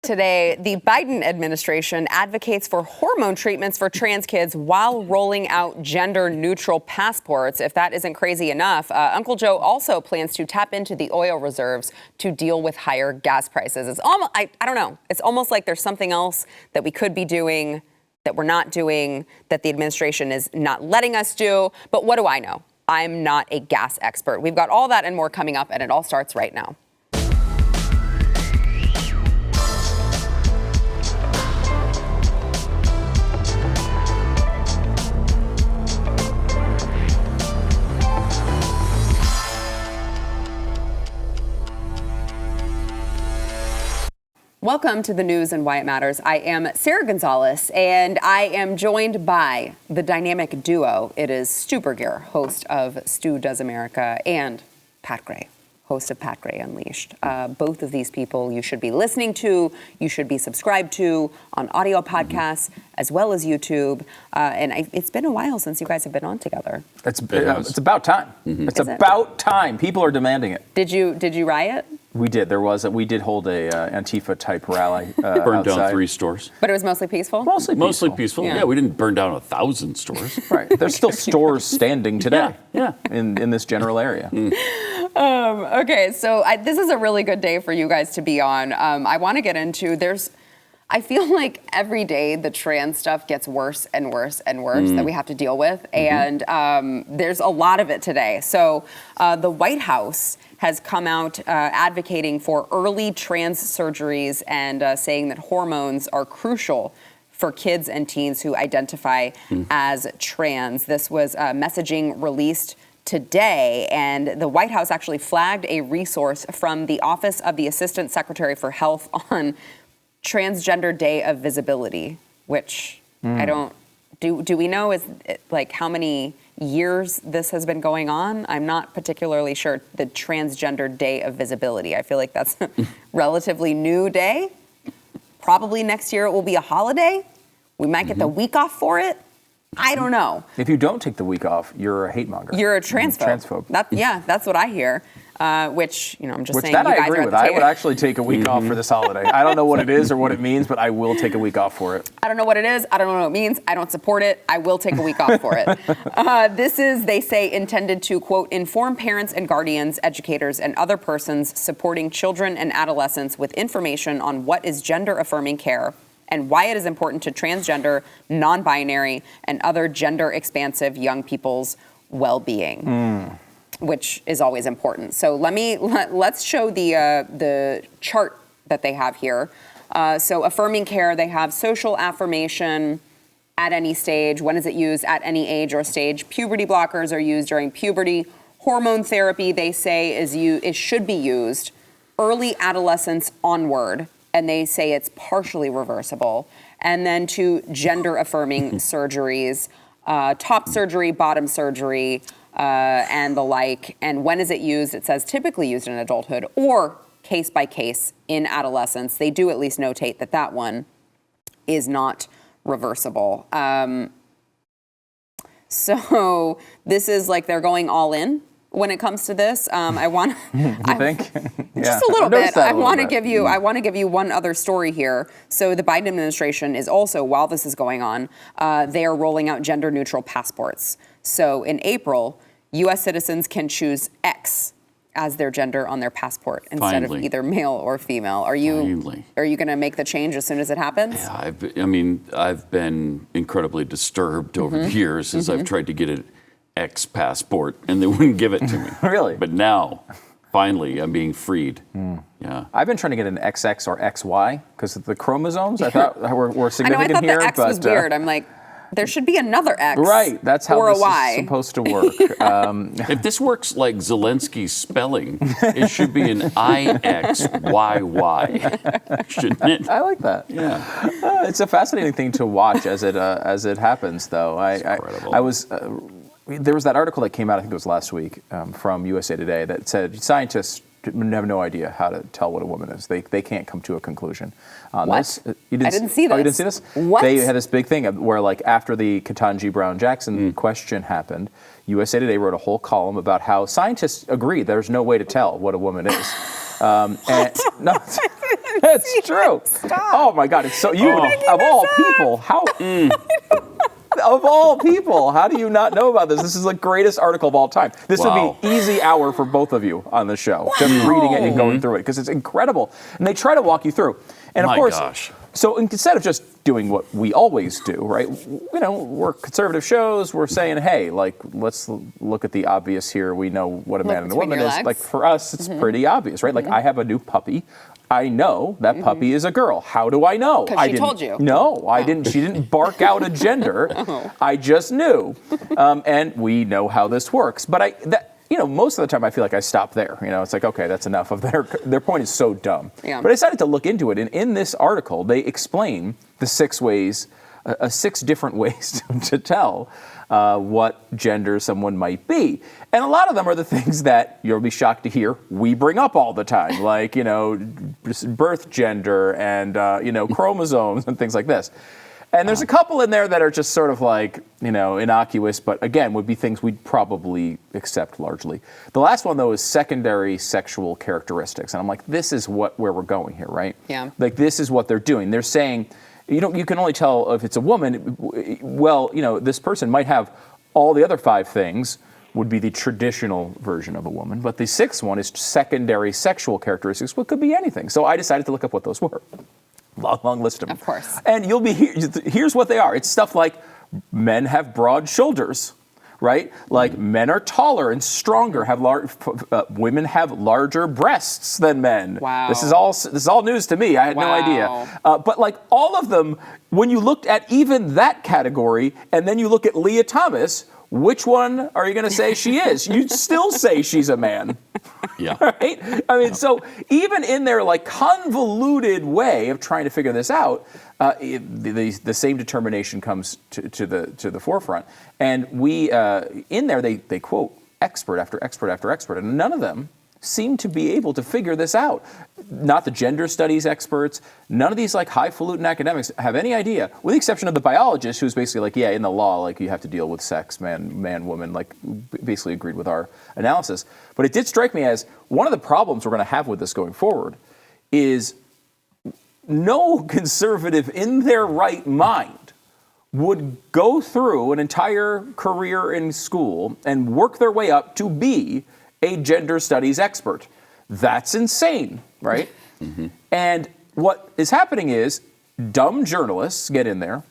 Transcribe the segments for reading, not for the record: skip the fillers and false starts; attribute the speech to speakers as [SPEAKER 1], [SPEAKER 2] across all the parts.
[SPEAKER 1] Today, the Biden administration advocates for hormone treatments for trans kids while rolling out gender-neutral passports. If that isn't crazy enough, Uncle Joe also plans to tap into the oil reserves to deal with higher gas prices. It's almost, I don't know, it's almost like there's something else that we could be doing that we're not doing, that the administration is not letting us do. But what do I know? I'm not a gas expert. We've got all that and more coming up, and it all starts right now. Welcome to the news and why it matters. I am Sarah Gonzalez, and I am joined by the dynamic duo. It is Stu Burger, host of Stu Does America, and Pat Gray, host of Pat Gray Unleashed. Both of these people you should be listening to, you should be subscribed to on audio podcasts, as well as YouTube. It's been a while since you guys have been on together.
[SPEAKER 2] It's about time. It's about time. People are demanding it.
[SPEAKER 1] Did you riot?
[SPEAKER 2] We did. We did hold a Antifa type rally.
[SPEAKER 3] Burned
[SPEAKER 2] outside.
[SPEAKER 3] down 3 stores.
[SPEAKER 1] But it was mostly peaceful?
[SPEAKER 3] Mostly peaceful. Yeah, we didn't burn down 1,000 stores.
[SPEAKER 2] Right. There's still stores standing today.
[SPEAKER 3] Yeah.
[SPEAKER 2] In this general area.
[SPEAKER 1] Okay, so this is a really good day for you guys to be on. I want to get into, I feel like every day the trans stuff gets worse and worse and worse that we have to deal with. And there's a lot of it today. So the White House has come out advocating for early trans surgeries and saying that hormones are crucial for kids and teens who identify as trans. This was messaging released today, and the White House actually flagged a resource from the Office of the Assistant Secretary for Health on Transgender Day of Visibility, which I don't, do we know like how many years this has been going on? I'm not particularly sure. The Transgender Day of Visibility. I feel like that's a relatively new day. Probably next year it will be a holiday. We might get the week off for it. I don't know.
[SPEAKER 2] If you don't take the week off, you're a hate monger.
[SPEAKER 1] You're a transphobe. That's what I hear. Which, I'm just saying you guys
[SPEAKER 2] I agree
[SPEAKER 1] are at
[SPEAKER 2] with.
[SPEAKER 1] the
[SPEAKER 2] I
[SPEAKER 1] table.
[SPEAKER 2] would actually take a week off for this holiday. I don't know what it is or what it means, but I will take a week off for it.
[SPEAKER 1] I don't know what it is. I don't know what it means. I don't support it. I will take a week off for it. This is, they say, intended to, quote, inform parents and guardians, educators, and other persons supporting children and adolescents with information on what is gender-affirming care and why it is important to transgender, non-binary, and other gender-expansive young people's well-being. Which is always important. So let's show the chart that they have here. So affirming care, they have social affirmation at any stage. When is it used? At any age or stage. Puberty blockers are used during puberty. Hormone therapy, they say, it should be used early adolescence onward, and they say it's partially reversible. And then to gender affirming surgeries, top surgery, bottom surgery, and the like. And when is it used? It says typically used in adulthood or case by case in adolescence. They do at least notate that one is not reversible. So this is like they're going all in when it comes to this. I want
[SPEAKER 2] you think?
[SPEAKER 1] Just a little bit. I want to give you one other story here. So the Biden administration is also, while this is going on, they are rolling out gender neutral passports. So in April, U.S. citizens can choose X as their gender on their passport instead of either male or female. Are you going to make the change as soon as it happens?
[SPEAKER 3] Yeah, I've been incredibly disturbed over the years as I've tried to get an X passport and they wouldn't give it to me.
[SPEAKER 2] Really?
[SPEAKER 3] But now, finally, I'm being freed. Yeah.
[SPEAKER 2] I've been trying to get an XX or XY because the chromosomes I thought were significant
[SPEAKER 1] I thought
[SPEAKER 2] here.
[SPEAKER 1] The X was weird. I'm like, there should be another X.
[SPEAKER 2] Right, that's how this
[SPEAKER 1] is
[SPEAKER 2] supposed to work.
[SPEAKER 3] If this works like Zelensky's spelling, it should be an IXYY, shouldn't it?
[SPEAKER 2] I like that.
[SPEAKER 3] Yeah,
[SPEAKER 2] it's a fascinating thing to watch as it happens, though. There was that article that came out, I think it was last week, from USA Today that said scientists have no idea how to tell what a woman is. They can't come to a conclusion on this.
[SPEAKER 1] I didn't see this.
[SPEAKER 2] Oh, you didn't see this?
[SPEAKER 1] What?
[SPEAKER 2] They had this big thing where, like, after the Ketanji Brown Jackson question happened, USA Today wrote a whole column about how scientists agree there's no way to tell what a woman is. No, It's true.
[SPEAKER 1] Stop.
[SPEAKER 2] Oh my God, it's so of all people, how of all people, how do you not know about this? This is the greatest article of all time. This would be easy hour for both of you on the show, just reading it and going through it, because it's incredible. And they try to walk you through. And of course, so instead of just doing what we always do, right? You know, we're conservative shows. We're saying, hey, like, let's look at the obvious here. We know what a man and a woman is. Like, for us, it's pretty obvious, right? Like, I have a new puppy. I know that puppy is a girl. How do I know?
[SPEAKER 1] Because she told you.
[SPEAKER 2] No, I didn't. She didn't bark out a gender. I just knew. And we know how this works. But most of the time I feel like I stop there. You know, it's like, okay, that's enough of their point is so dumb.
[SPEAKER 1] Yeah.
[SPEAKER 2] But I decided to look into it. And in this article, they explain the 6 ways, 6 different ways to tell what gender someone might be. And a lot of them are the things that you'll be shocked to hear we bring up all the time, like, birth gender and, chromosomes and things like this. And there's a couple in there that are just sort of like, innocuous, but again, would be things we'd probably accept largely. The last one, though, is secondary sexual characteristics. And I'm like, this is where we're going here, right?
[SPEAKER 1] Yeah.
[SPEAKER 2] Like, this is what they're doing. They're saying, you can only tell if it's a woman. Well, this person might have all the other 5 things would be the traditional version of a woman. But the 6th one is secondary sexual characteristics, which could be anything. So I decided to look up what those were. Long list of them.
[SPEAKER 1] Of course.
[SPEAKER 2] And you'll be here's what they are. It's stuff like men have broad shoulders, right? Like men are taller and stronger, women have larger breasts than men.
[SPEAKER 1] Wow.
[SPEAKER 2] This is all news to me. I had no idea. But like all of them, when you looked at even that category, and then you look at Leah Thomas, which one are you going to say she is? You'd still say she's a man.
[SPEAKER 3] Yeah.
[SPEAKER 2] Right? I mean, so even in their like convoluted way of trying to figure this out, the same determination comes to the forefront. And we in there they quote expert after expert after expert, and none of them seem to be able to figure this out. Not the gender studies experts, none of these like highfalutin academics have any idea, with the exception of the biologist who's basically like, yeah, in the law, like you have to deal with sex, man, woman, like basically agreed with our analysis. But it did strike me as one of the problems we're going to have with this going forward is no conservative in their right mind would go through an entire career in school and work their way up to be a gender studies expert. That's insane, right? And what is happening is dumb journalists get in there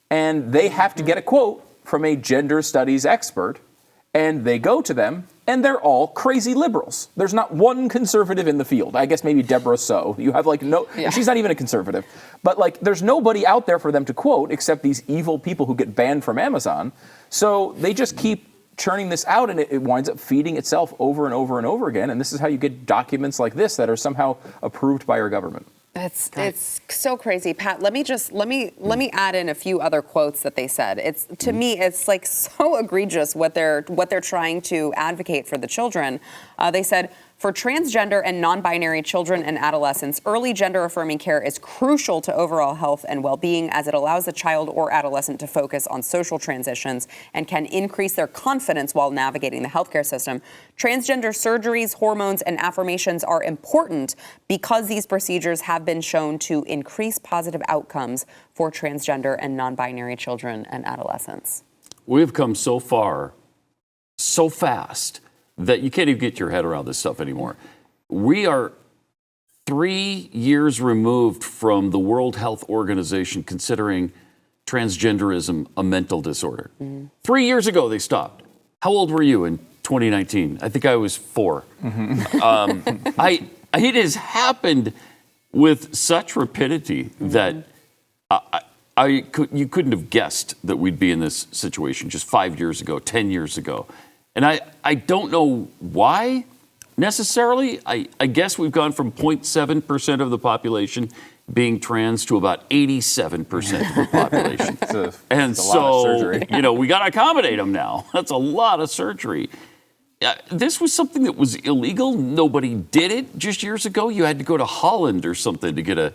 [SPEAKER 2] and they have to get a quote from a gender studies expert, and they go to them and they're all crazy liberals. There's not one conservative in the field. I guess maybe Deborah So. You have like and she's not even a conservative. But like there's nobody out there for them to quote except these evil people who get banned from Amazon. So they just keep churning this out, and it winds up feeding itself over and over and over again. And this is how you get documents like this that are somehow approved by our government.
[SPEAKER 1] It's so crazy, Pat. Let me add in a few other quotes that they said. To me, it's like so egregious what they're trying to advocate for the children. They said, for transgender and non-binary children and adolescents, early gender-affirming care is crucial to overall health and well-being, as it allows the child or adolescent to focus on social transitions and can increase their confidence while navigating the healthcare system. Transgender surgeries, hormones, and affirmations are important because these procedures have been shown to increase positive outcomes for transgender and non-binary children and adolescents.
[SPEAKER 3] We've come so far, so fast, that you can't even get your head around this stuff anymore. We are 3 years removed from the World Health Organization considering transgenderism a mental disorder. 3 years ago, they stopped. How old were you in 2019? I think I was 4. It has happened with such rapidity that you couldn't have guessed that we'd be in this situation just 5 years ago, 10 years ago. And I don't know why necessarily. I guess we've gone from 0.7% of the population being trans to about 87% of the population. It's a lot of surgery. We got to accommodate them now. That's a lot of surgery. This was something that was illegal. Nobody did it just years ago. You had to go to Holland or something to get a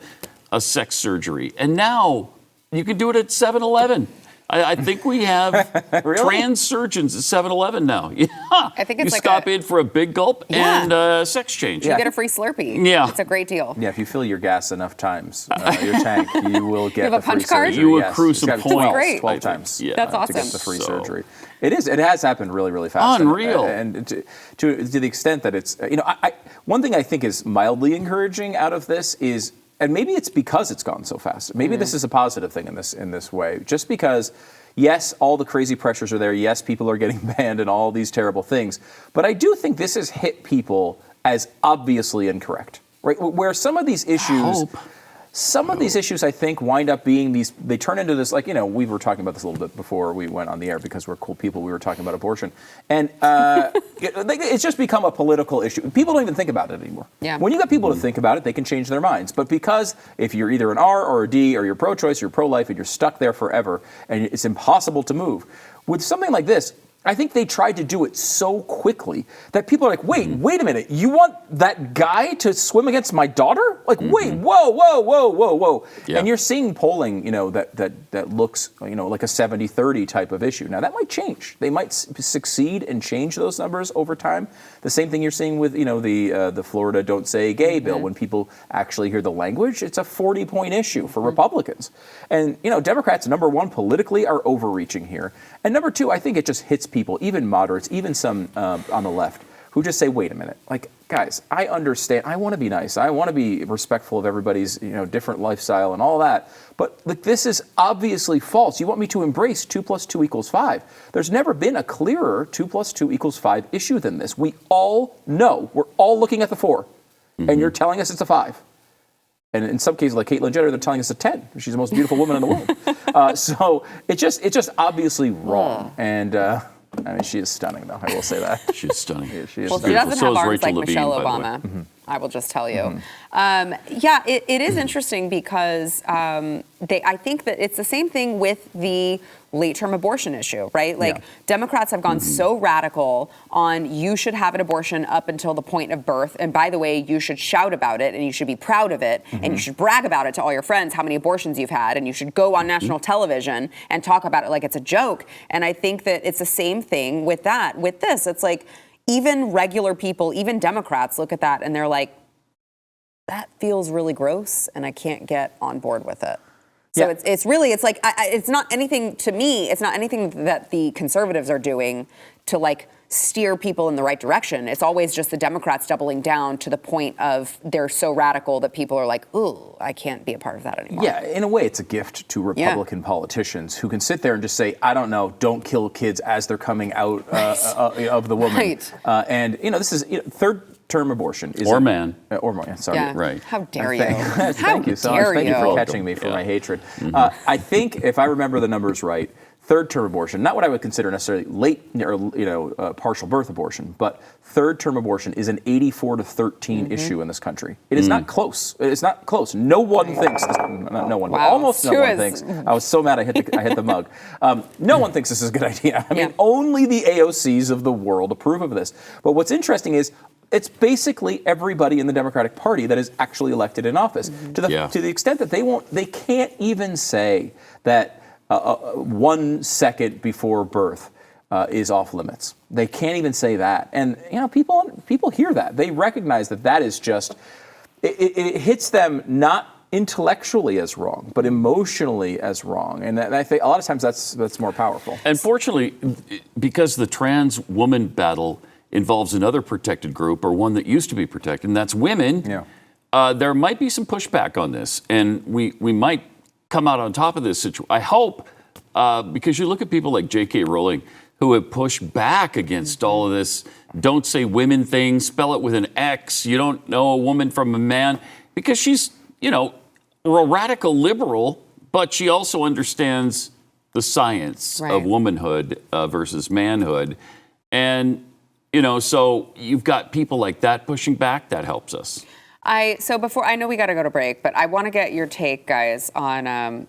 [SPEAKER 3] sex surgery. And now you can do it at 7-Eleven. I think we have trans surgeons at 7-Eleven now. Yeah.
[SPEAKER 1] I think it's
[SPEAKER 3] you
[SPEAKER 1] like
[SPEAKER 3] stop in for a big gulp and sex change.
[SPEAKER 1] You get a free Slurpee.
[SPEAKER 3] Yeah.
[SPEAKER 1] It's a great deal.
[SPEAKER 2] Yeah, if you fill your gas enough times, your tank, you will get
[SPEAKER 1] have a
[SPEAKER 2] the free
[SPEAKER 1] punch card?
[SPEAKER 2] surgery.
[SPEAKER 3] You
[SPEAKER 2] Yes.
[SPEAKER 3] accrue some
[SPEAKER 2] It's got
[SPEAKER 3] points.
[SPEAKER 2] 12,
[SPEAKER 1] Great.
[SPEAKER 2] 12 times
[SPEAKER 3] Yeah.
[SPEAKER 1] That's
[SPEAKER 2] to
[SPEAKER 1] awesome.
[SPEAKER 2] get the free
[SPEAKER 3] So-
[SPEAKER 2] surgery. It is. It has happened really, really fast.
[SPEAKER 3] Unreal.
[SPEAKER 2] And to the extent that it's, one thing I think is mildly encouraging out of this is, and maybe it's because it's gone so fast. Maybe this is a positive thing in this way. Just because, yes, all the crazy pressures are there. Yes, people are getting banned and all these terrible things. But I do think this has hit people as obviously incorrect, right? Where some of these issues. Some of these issues, I think, wind up being they turn into this, like, we were talking about this a little bit before we went on the air because we're cool people. We were talking about abortion. And it's just become a political issue. People don't even think about it anymore.
[SPEAKER 1] Yeah.
[SPEAKER 2] When you got people to think about it, they can change their minds. But because if you're either an R or a D or you're pro-choice, you're pro-life, and you're stuck there forever, and it's impossible to move. With something like this, I think they tried to do it so quickly that people are like, wait a minute, you want that guy to swim against my daughter? Like, wait, whoa.
[SPEAKER 3] Yeah.
[SPEAKER 2] And you're seeing polling, that looks, like a 70-30 type of issue. Now, that might change. They might succeed and change those numbers over time. The same thing you're seeing with, the Florida Don't Say Gay bill. When people actually hear the language, it's a 40-point issue for Republicans. And, Democrats, number one, politically are overreaching here. And number two, I think it just hits people, even moderates, even some on the left, who just say, wait a minute, like, guys, I understand, I want to be nice, I want to be respectful of everybody's, different lifestyle and all that, but like, this is obviously false. You want me to embrace 2 + 2 = 5. There's never been a clearer 2 + 2 = 5 issue than this. We all know, we're all looking at the 4, and you're telling us it's a 5. And in some cases, like Caitlyn Jenner, they're telling us a 10. She's the most beautiful woman in the world. So it's just obviously wrong. And she is stunning, though. I will say that.
[SPEAKER 3] She's stunning.
[SPEAKER 2] Yeah, she is
[SPEAKER 1] Well, she
[SPEAKER 2] stunning.
[SPEAKER 1] doesn't
[SPEAKER 3] So
[SPEAKER 1] have
[SPEAKER 3] is
[SPEAKER 1] arms
[SPEAKER 3] Rachel
[SPEAKER 1] like
[SPEAKER 3] Levine,
[SPEAKER 1] Michelle
[SPEAKER 3] by the way.
[SPEAKER 1] Obama. I will just tell you. It is interesting because I think that it's the same thing with the late-term abortion issue, right? Like, Democrats have gone so radical on you should have an abortion up until the point of birth. And by the way, you should shout about it and you should be proud of it and you should brag about it to all your friends how many abortions you've had, and you should go on national television and talk about it like it's a joke. And I think that it's the same thing with that. With this, it's like even regular people, even Democrats look at that and they're like, that feels really gross and I can't get on board with it. So it's not anything, to me, it's not anything that the conservatives are doing to like steer people in the right direction. It's always just the Democrats doubling down to the point of they're so radical that people are like, ooh, I can't be a part of that anymore.
[SPEAKER 2] Yeah, in a way, it's a gift to Republican politicians who can sit there and just say, I don't know, don't kill kids as they're coming out of the woman.
[SPEAKER 1] Right.
[SPEAKER 2] And, this is third-term abortion.
[SPEAKER 3] Or man.
[SPEAKER 2] Or man, sorry.
[SPEAKER 1] Yeah.
[SPEAKER 3] Right.
[SPEAKER 1] How dare you?
[SPEAKER 2] Thank you so much. Thank you for catching me for my hatred. I think, if I remember the numbers right, third-term abortion, not what I would consider necessarily late or partial birth abortion, but third-term abortion is an 84-13 issue in this country. It is not close. It's not close. No one thinks. No one.
[SPEAKER 1] Wow.
[SPEAKER 2] Almost no one thinks. I was so mad I hit the mug. No one thinks this is a good idea. I mean, only the AOCs of the world approve of this. But what's interesting is it's basically everybody in the Democratic Party that is actually elected in office. To the extent that they can't even say that 1 second before birth is off limits. They can't even say that. And people hear that. They recognize that is just it hits them not intellectually as wrong, but emotionally as wrong. And I think a lot of times that's more powerful.
[SPEAKER 3] And fortunately, because the trans woman battle involves another protected group, or one that used to be protected, and that's women, there might be some pushback on this. And we might come out on top of this situation. I hope, because you look at people like J.K. Rowling, who have pushed back against all of this, don't say women things, spell it with an X, you don't know a woman from a man, because she's, a radical liberal, but she also understands the science of womanhood versus manhood. And, so you've got people like that pushing back, that helps us.
[SPEAKER 1] So before, I know we got to go to break, but I want to get your take, guys, on,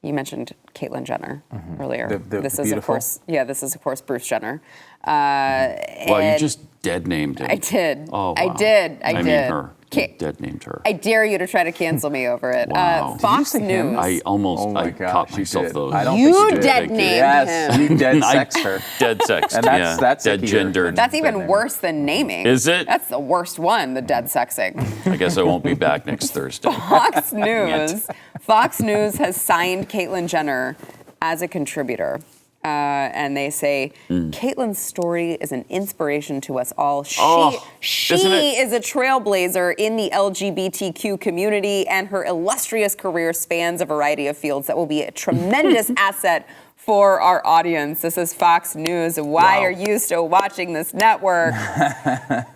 [SPEAKER 1] you mentioned Caitlyn Jenner earlier. This is, of course, Bruce Jenner.
[SPEAKER 3] Well, you just dead named him.
[SPEAKER 1] I did.
[SPEAKER 3] Oh, wow.
[SPEAKER 1] I did.
[SPEAKER 3] I mean her. dead named her.
[SPEAKER 1] I dare you to try to cancel me over it.
[SPEAKER 3] Wow.
[SPEAKER 1] Fox
[SPEAKER 2] Did you say him?
[SPEAKER 1] News.
[SPEAKER 3] I almost
[SPEAKER 2] Oh my
[SPEAKER 3] I
[SPEAKER 2] gosh,
[SPEAKER 3] caught
[SPEAKER 2] you
[SPEAKER 3] myself
[SPEAKER 2] did.
[SPEAKER 3] though.
[SPEAKER 2] I don't
[SPEAKER 1] You
[SPEAKER 2] think you did.
[SPEAKER 1] dead
[SPEAKER 3] Thank you.
[SPEAKER 1] named
[SPEAKER 2] Yes,
[SPEAKER 1] him.
[SPEAKER 2] you dead
[SPEAKER 3] I-
[SPEAKER 2] sexed her.
[SPEAKER 3] Dead sexed.
[SPEAKER 2] And
[SPEAKER 3] yeah.
[SPEAKER 2] that's
[SPEAKER 3] dead
[SPEAKER 2] ickier
[SPEAKER 3] gendered.
[SPEAKER 2] than-
[SPEAKER 1] That's even
[SPEAKER 2] Dead name.
[SPEAKER 1] worse than naming.
[SPEAKER 3] Is it?
[SPEAKER 1] That's the worst one, the dead sexing.
[SPEAKER 3] I guess I won't be back next Thursday.
[SPEAKER 1] Fox News has signed Caitlyn Jenner as a contributor. And they say, Caitlyn's story is an inspiration to us all. She
[SPEAKER 3] isn't it?
[SPEAKER 1] is a trailblazer in the LGBTQ community, and her illustrious career spans a variety of fields that will be a tremendous asset for our audience. This is Fox News. Why
[SPEAKER 2] Wow.
[SPEAKER 1] are you still watching this network?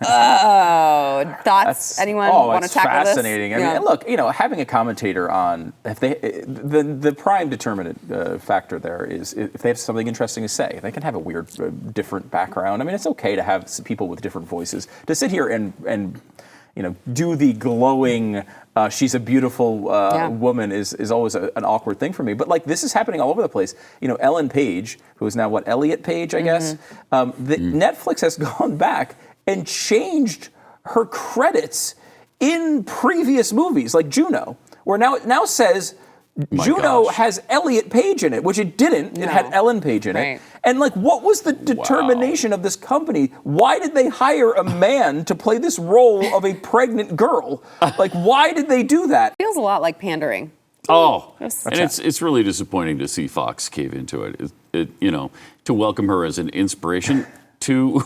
[SPEAKER 1] Oh, thoughts? Anyone want to
[SPEAKER 2] it's
[SPEAKER 1] tackle
[SPEAKER 2] fascinating.
[SPEAKER 1] this?
[SPEAKER 2] I mean, look, having a commentator on, if they, the prime determinant factor there is if they have something interesting to say, they can have a weird, different background. I mean, it's okay to have people with different voices. To sit here and do the glowing, she's a beautiful woman is always an awkward thing for me. But this is happening all over the place. Ellen Page, who is now Elliot Page, I guess. Netflix has gone back and changed her credits in previous movies, like Juno, where now it now says Juno has Elliot Page in it, which it didn't. It had Ellen Page in it. And what was the determination of this company? Why did they hire a man to play this role of a pregnant girl? Why did they do that?
[SPEAKER 1] Feels a lot like pandering.
[SPEAKER 3] Oh, and it's really disappointing to see Fox cave into it. To welcome her as an inspiration to.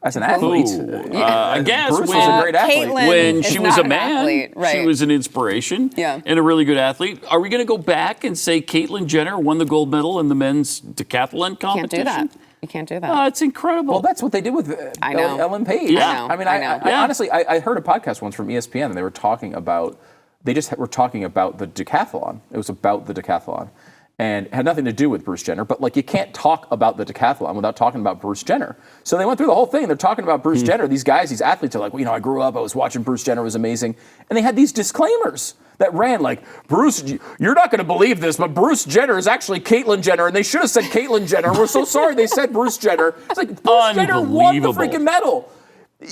[SPEAKER 2] As an athlete,
[SPEAKER 3] I guess
[SPEAKER 2] Bruce was a great athlete.
[SPEAKER 1] Caitlyn
[SPEAKER 3] when
[SPEAKER 1] is
[SPEAKER 3] she
[SPEAKER 1] not
[SPEAKER 3] was a
[SPEAKER 1] an
[SPEAKER 3] man,
[SPEAKER 1] athlete, right.
[SPEAKER 3] she was an inspiration and a really good athlete. Are we going to go back and say Caitlyn Jenner won the gold medal in the men's decathlon competition?
[SPEAKER 1] Can't do that. You can't do that.
[SPEAKER 3] It's incredible.
[SPEAKER 2] Well, that's what they did with Ellen Page.
[SPEAKER 3] Yeah.
[SPEAKER 1] I know.
[SPEAKER 2] I honestly, I heard a podcast once from ESPN, and they were talking about, the decathlon. It was about the decathlon. And it had nothing to do with Bruce Jenner, but you can't talk about the decathlon without talking about Bruce Jenner. So they went through the whole thing. They're talking about Bruce Jenner. These guys, these athletes are I grew up, I was watching Bruce Jenner, it was amazing. And they had these disclaimers that ran Bruce, you're not going to believe this, but Bruce Jenner is actually Caitlyn Jenner, and they should have said Caitlyn Jenner. We're so sorry they said Bruce Jenner. It's Bruce Jenner won the freaking medal.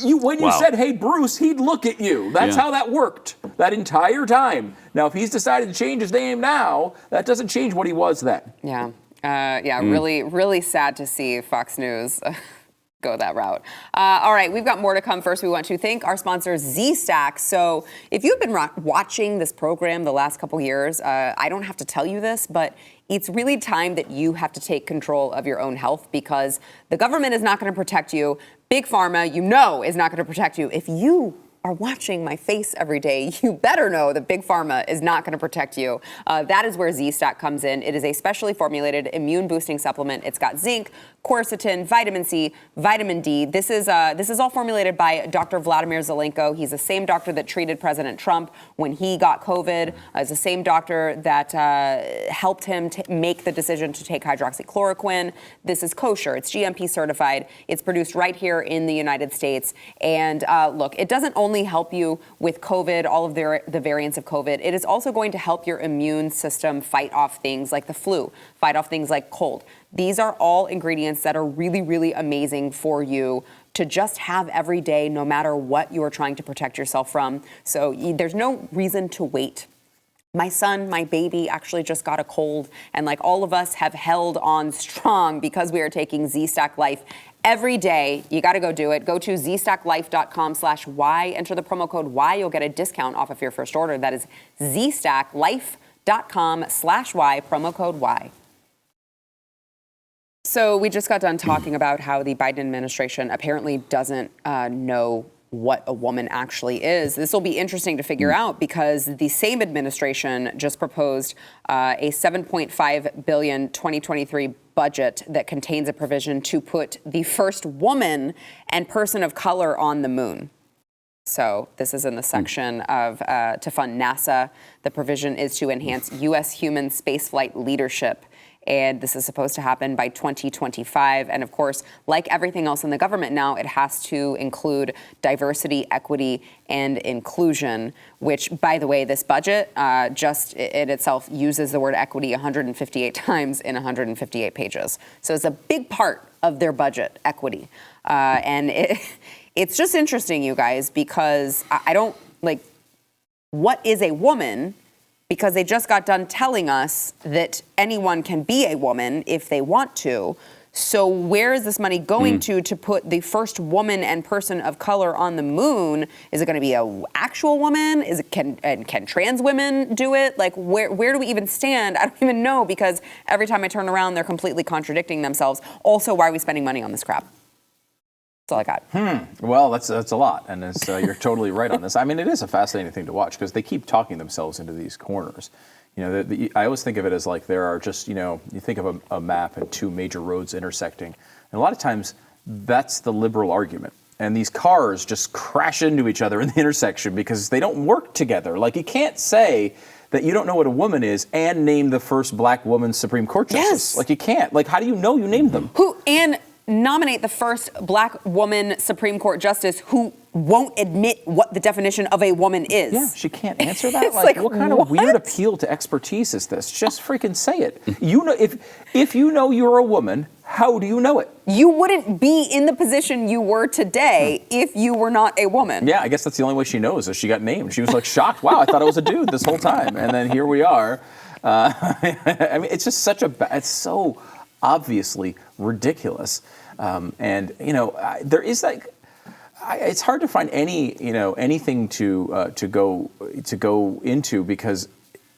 [SPEAKER 2] When you said, hey, Bruce, he'd look at you. That's how that worked that entire time. Now, if he's decided to change his name now, that doesn't change what he was then.
[SPEAKER 1] Really, really sad to see Fox News go that route. All right, we've got more to come. First, we want to thank our sponsor, Z-Stack. So if you've been watching this program the last couple years, I don't have to tell you this, but it's really time that you have to take control of your own health, because the government is not going to protect you. Big Pharma, is not going to protect you. If you are watching my face every day, you better know that Big Pharma is not going to protect you. That is where Z-Stack comes in. It is a specially formulated immune-boosting supplement. It's got zinc, quercetin, vitamin C, vitamin D. This is all formulated by Dr. Vladimir Zelenko. He's the same doctor that treated President Trump when he got COVID. It's the same doctor that helped him make the decision to take hydroxychloroquine. This is kosher. It's GMP certified. It's produced right here in the United States. And look, it doesn't only help you with COVID, all of the variants of COVID. It is also going to help your immune system fight off things like the flu, fight off things like cold. These are all ingredients that are really, really amazing for you to just have every day, no matter what you're trying to protect yourself from. So there's no reason to wait. My son, my baby, actually just got a cold, and all of us have held on strong because we are taking Z-Stack Life every day. You got to go do it. Go to zstacklife.com/Y. Enter the promo code Y. You'll get a discount off of your first order. That is zstacklife.com/Y, promo code Y. So we just got done talking about how the Biden administration apparently doesn't know what a woman actually is. This will be interesting to figure out, because the same administration just proposed a $7.5 billion 2023 budget that contains a provision to put the first woman and person of color on the moon. So this is in the section of to fund NASA. The provision is to enhance U.S. human spaceflight leadership. And this is supposed to happen by 2025. And of course, like everything else in the government now, it has to include diversity, equity, and inclusion, which, by the way, this budget just in itself uses the word equity 158 times in 158 pages. So it's a big part of their budget, equity. And it's just interesting, you guys, because I don't like, what is a woman? Because they just got done telling us that anyone can be a woman if they want to. So where is this money going to put the first woman and person of color on the moon? Is it going to be an actual woman? Can trans women do it? Like, where do we even stand? I don't even know, because every time I turn around, they're completely contradicting themselves. Also, why are we spending money on this crap? That's all I got.
[SPEAKER 2] Well, that's a lot, and you're totally right on this. I mean, it is a fascinating thing to watch because they keep talking themselves into these corners. You know, I always think of it as like there are just, you know, you think of a map and two major roads intersecting, and a lot of times that's the liberal argument. And these cars just crash into each other in the intersection because they don't work together. Like, you can't say that you don't know what a woman is and name the first black woman Supreme Court justice.
[SPEAKER 1] Yes.
[SPEAKER 2] Like, you can't. Like, how do you know you named them?
[SPEAKER 1] And nominate the first black woman Supreme Court justice who won't admit what the definition of a woman is.
[SPEAKER 2] Yeah, she can't answer that.
[SPEAKER 1] It's like,
[SPEAKER 2] what kind of weird appeal to expertise is this? Just freaking say it. You know, if you know you're a woman, how do you know it?
[SPEAKER 1] You wouldn't be in the position you were today if you were not a woman.
[SPEAKER 2] Yeah, I guess that's the only way she knows is she got named. She was like shocked. Wow, I thought I was a dude this whole time, and then here we are. I mean, it's just it's so obviously ridiculous. And you know, there is like, it's hard to find anything to go into because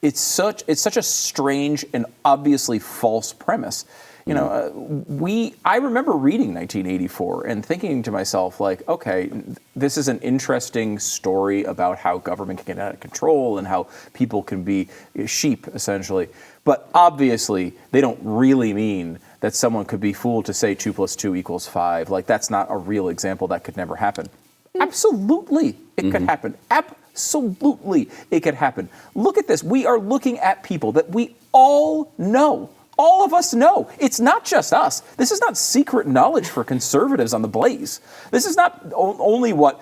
[SPEAKER 2] it's such a strange and obviously false premise. You know, I remember reading 1984 and thinking to myself, like, okay, this is an interesting story about how government can get out of control and how people can be sheep, essentially. But obviously, they don't really mean that someone could be fooled to say 2 + 2 = 5. Like, that's not a real example. That could never happen. Absolutely, it could happen. Absolutely, it could happen. Look at this. We are looking at people that we all know. All of us know. It's not just us. This is not secret knowledge for conservatives on the Blaze. This is not only what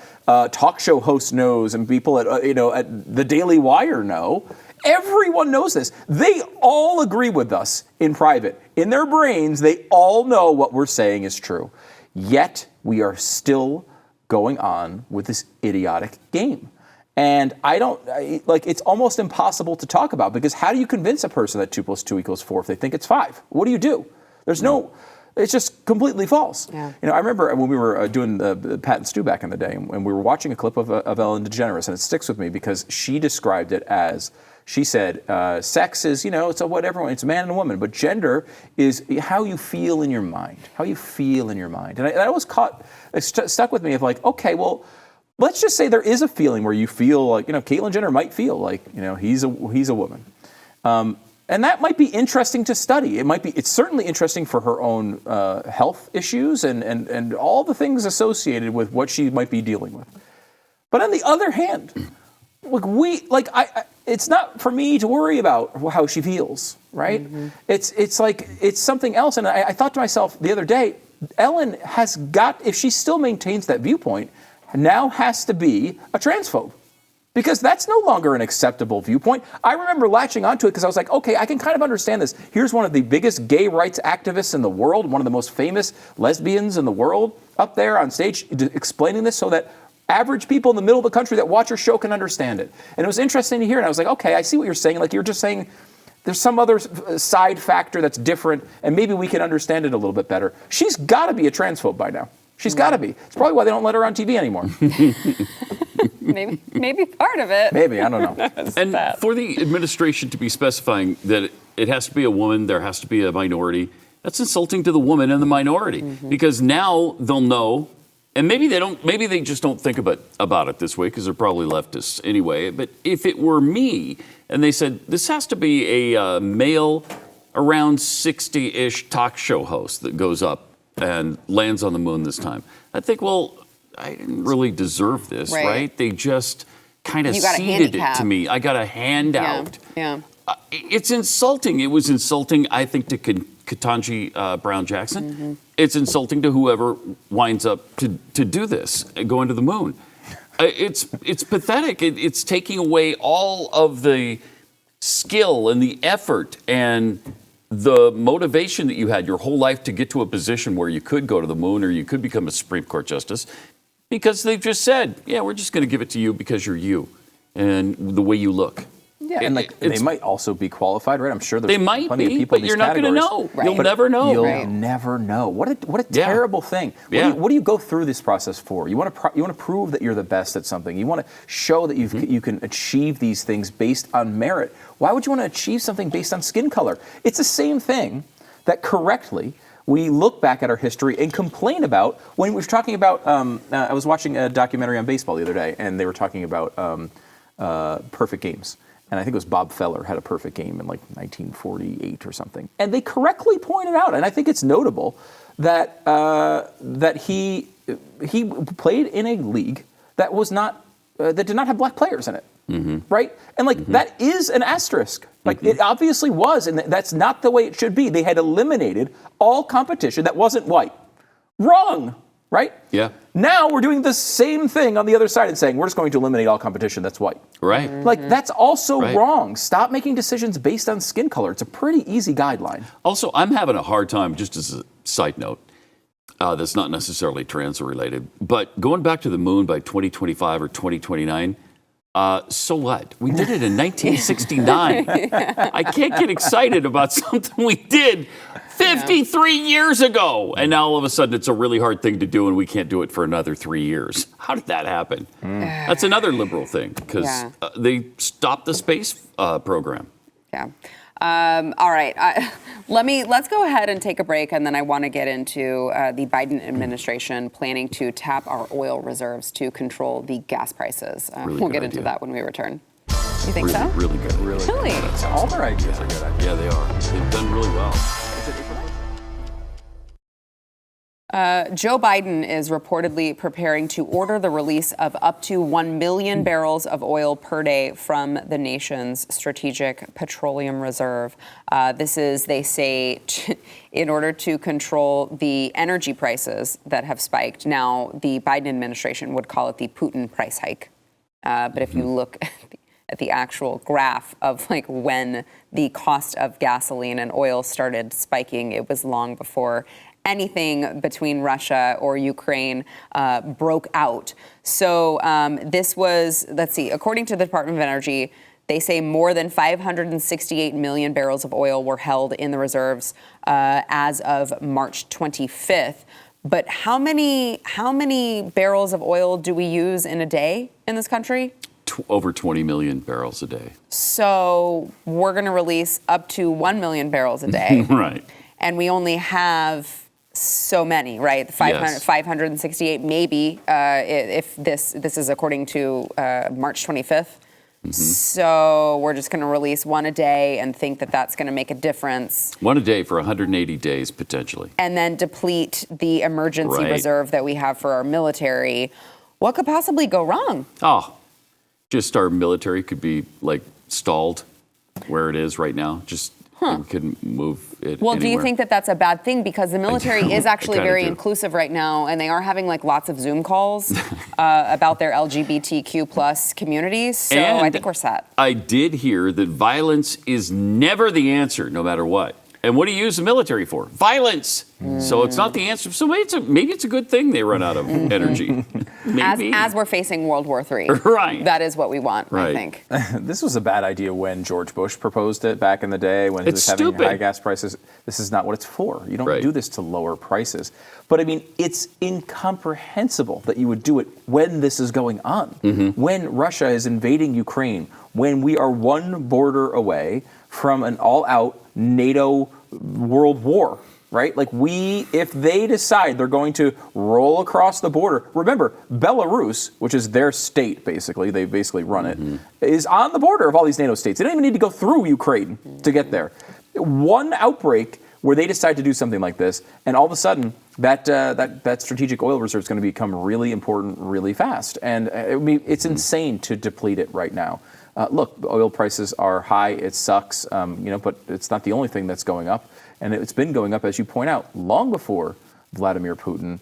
[SPEAKER 2] talk show hosts knows and people at at the Daily Wire know. Everyone knows this. They all agree with us in private. In their brains, they all know what we're saying is true. Yet we are still going on with this idiotic game. And it's almost impossible to talk about, because how do you convince a person that 2 + 2 = 4 if they think it's 5? What do you do? It's just completely false.
[SPEAKER 1] Yeah.
[SPEAKER 2] You know, I remember when we were doing the Pat and Stu back in the day, and we were watching a clip of Ellen DeGeneres, and it sticks with me because she described it as, she said, sex is, it's a whatever, it's a man and a woman, but gender is how you feel in your mind, how you feel in your mind. And I always stuck with me of like, okay, well, let's just say there is a feeling where you feel like, Caitlyn Jenner might feel like, he's a woman. And that might be interesting to study. It's certainly interesting for her own health issues and all the things associated with what she might be dealing with. But on the other hand, it's not for me to worry about how she feels, right? Mm-hmm. It's something else. And I thought to myself the other day, Ellen has got, if she still maintains that viewpoint, now has to be a transphobe, because that's no longer an acceptable viewpoint. I remember latching onto it because I was like, okay, I can kind of understand this. Here's one of the biggest gay rights activists in the world, one of the most famous lesbians in the world, up there on stage explaining this so that average people in the middle of the country that watch her show can understand it. And it was interesting to hear. And I was like, okay, I see what you're saying. Like, you're just saying there's some other side factor that's different, and maybe we can understand it a little bit better. She's got to be a transphobe by now. She's got to be. It's probably why they don't let her on TV anymore.
[SPEAKER 1] maybe part of it.
[SPEAKER 2] Maybe, I don't know.
[SPEAKER 3] And for the administration to be specifying that it has to be a woman, there has to be a minority, that's insulting to the woman and the minority, because now they'll know. And maybe they just don't think about it this way, because they're probably leftists anyway. But if it were me and they said, this has to be a male around 60-ish talk show host that goes up and lands on the moon this time, I think, well, I didn't really deserve this, right? They just kind of ceded it to me. I got a handout.
[SPEAKER 1] Yeah.
[SPEAKER 3] It's insulting. It was insulting, I think, to Ketanji Brown Jackson. Mm-hmm. It's insulting to whoever winds up to do this, go into the moon. It's pathetic. It's taking away all of the skill and the effort and the motivation that you had your whole life to get to a position where you could go to the moon or you could become a Supreme Court justice. because they've just said, yeah, we're just going to give it to you because you're you and the way you look.
[SPEAKER 2] Yeah, and they might also be qualified, right? I'm sure there's plenty of people
[SPEAKER 3] but
[SPEAKER 2] in these
[SPEAKER 3] you're not going to know.
[SPEAKER 1] Right.
[SPEAKER 3] You'll never know.
[SPEAKER 2] You'll never know. What a terrible thing. What do you go through this process for? You want to prove that you're the best at something. You want to show that you can achieve these things based on merit. Why would you want to achieve something based on skin color? It's the same thing that correctly we look back at our history and complain about when we were talking about. I was watching a documentary on baseball the other day, and they were talking about perfect games. And I think it was Bob Feller had a perfect game in like 1948 or something. And they correctly pointed out, and I think it's notable, that that he played in a league that was not that did not have black players in it, right? And like that is an asterisk. Like it obviously was, and that's not the way it should be. They had eliminated all competition that wasn't white. Wrong, right?
[SPEAKER 3] Yeah.
[SPEAKER 2] Now we're doing the same thing on the other side and saying we're just going to eliminate all competition that's white.
[SPEAKER 3] Right.
[SPEAKER 2] Like that's also wrong. Stop making decisions based on skin color. It's a pretty easy guideline.
[SPEAKER 3] Also, I'm having a hard time, just as a side note, that's not necessarily trans related, but going back to the moon by 2025 or 2029, so what? We did it in 1969. I can't get excited about something we did 53 years ago. And now all of a sudden it's a really hard thing to do and we can't do it for another 3 years. How did that happen? That's another liberal thing because they stopped the space program.
[SPEAKER 1] Yeah. All right. Let's go ahead and take a break, and then I want to get into the Biden administration planning to tap our oil reserves to control the gas prices. We'll get into that when we return. You think so?
[SPEAKER 3] Really good.
[SPEAKER 2] Really? All their ideas are good ideas.
[SPEAKER 3] Yeah, they are. They've done really well.
[SPEAKER 1] Joe Biden is reportedly preparing to order the release of up to 1 million barrels of oil per day from the nation's strategic petroleum reserve. This is, they say, in order to control the energy prices that have spiked. Now, the Biden administration would call it the Putin price hike. But if you look at the actual graph of like when the cost of gasoline and oil started spiking, it was long before anything between Russia or Ukraine broke out. So this was, let's see, according to the Department of Energy, they say more than 568 million barrels of oil were held in the reserves as of March 25th. But how many barrels of oil do we use in a day in this country?
[SPEAKER 3] Over 20 million barrels a day.
[SPEAKER 1] So we're going to release up to 1 million barrels a day.
[SPEAKER 3] Right.
[SPEAKER 1] And we only have so many, right? 568 maybe, if this is according to March 25th. So we're just going to release one a day and think that that's going to make a difference.
[SPEAKER 3] One a day for 180 days, potentially.
[SPEAKER 1] And then deplete the emergency reserve that we have for our military. What could possibly go wrong?
[SPEAKER 3] Oh, just our military could be like stalled where it is right now. Just we couldn't move it
[SPEAKER 1] Well,
[SPEAKER 3] anywhere.
[SPEAKER 1] do you think that that's a bad thing? Because the military is actually very
[SPEAKER 3] do.
[SPEAKER 1] inclusive right now, and they are having like lots of Zoom calls about their LGBTQ plus communities. So
[SPEAKER 3] And
[SPEAKER 1] I think we're set.
[SPEAKER 3] I did hear that violence is never the answer, no matter what. And what do you use the military for? Violence. So it's not the answer. So maybe it's a good thing they run out of energy. Maybe.
[SPEAKER 1] As we're facing World War III.
[SPEAKER 3] Right.
[SPEAKER 1] That is what we want,
[SPEAKER 3] Right.
[SPEAKER 1] I think.
[SPEAKER 2] This was a bad idea when George Bush proposed it back in the day when he was having high gas prices. This is not what it's for. You don't do this to lower prices. But I mean, it's incomprehensible that you would do it when this is going on. When Russia is invading Ukraine, when we are one border away from an all-out NATO world war, right? Like if they decide they're going to roll across the border, remember, Belarus, which is their state, basically, they basically run it, is on the border of all these NATO states. They don't even need to go through Ukraine to get there. One outbreak where they decide to do something like this, and all of a sudden, that strategic oil reserve is going to become really important really fast. And it's insane to deplete it right now. Look, oil prices are high. It sucks, but it's not the only thing that's going up. And it's been going up, as you point out, long before Vladimir Putin